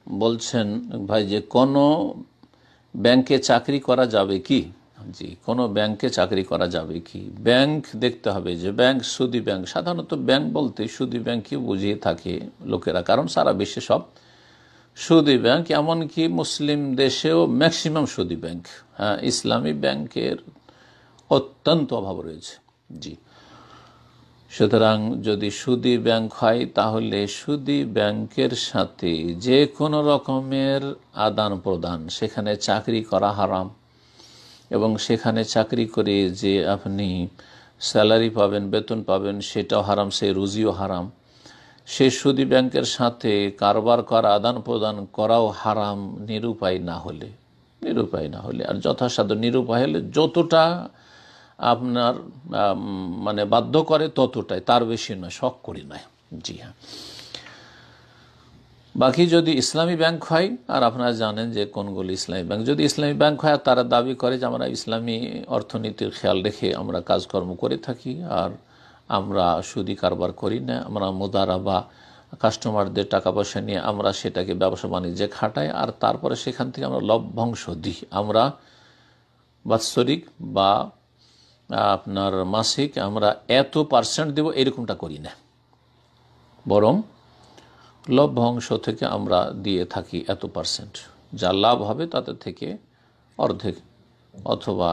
বলছেন ভাই যে কোনো ব্যাংকে চাকরি করা যাবে কি? জি, কোনো ব্যাংকে চাকরি করা যাবে কি? ব্যাংক দেখতে হবে যে ব্যাংক সুদী ব্যাংক, সাধারণত ব্যাংক বলতে সুদী ব্যাংকই বুঝিয়ে থাকে লোকেরা, কারণ সারা বিশ্বে সব সুদী ব্যাংক, এমনকি মুসলিম দেশেও ম্যাক্সিমাম সুদী ব্যাংক। হ্যাঁ, ইসলামী ব্যাংকের অত্যন্ত অভাব রয়েছে। জি, সুতরাং যদি সুদী ব্যাংক হয় তাহলে সুদী ব্যাংকের সাথে যে কোনো রকমের আদান প্রদান, সেখানে চাকরি করা হারাম, এবং সেখানে চাকরি করে যে আপনি স্যালারি পাবেন, বেতন পাবেন, সেটাও হারাম, সেই রুজিও হারাম। সেই সুদী ব্যাংকের সাথে কারবার করা, আদান প্রদান করাও হারাম, নিরুপায় না হলে আর যথাসাধ্য নিরুপায় হলে যতটা আপনার মানে বাধ্য করে ততটাই, তার বেশি নয়, শখ করি নয়। জি হ্যাঁ। বাকি যদি ইসলামী ব্যাংক হয়, আর আপনারা জানেন যে কোনগুলি ইসলামী ব্যাংক, যদি ইসলামী ব্যাংক হয় তারা দাবি করে যে আমরা ইসলামী অর্থনীতির খেয়াল রেখে আমরা কাজকর্ম করে থাকি, আর আমরা সুদি কারবার করি না, আমরা মুদারাবা, কাস্টমারদের টাকা পয়সা নিয়ে আমরা সেটাকে ব্যবসা বাণিজ্যে খাটাই, আর তারপরে সেখান থেকে আমরা লভ্যাংশ দিই। আমরা বাৎসরিক বা আপনার মাসিক আমরা এত % দেব এরকমটা করি না, বরং লভ্যাংশ থেকে আমরা দিয়ে থাকি এত %, যা লাভ হবে তাতে থেকে অর্ধেক অথবা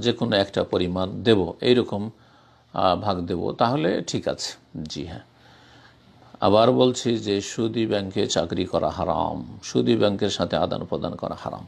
যে কোনো একটা পরিমাণ দেব, এইরকম ভাগ দেব, তাহলে ঠিক আছে। জি হ্যাঁ। আবার বলছি যে সুদী ব্যাংকে চাকরি করা হারাম, সুদী ব্যাংকের সাথে আদান প্রদান করা হারাম।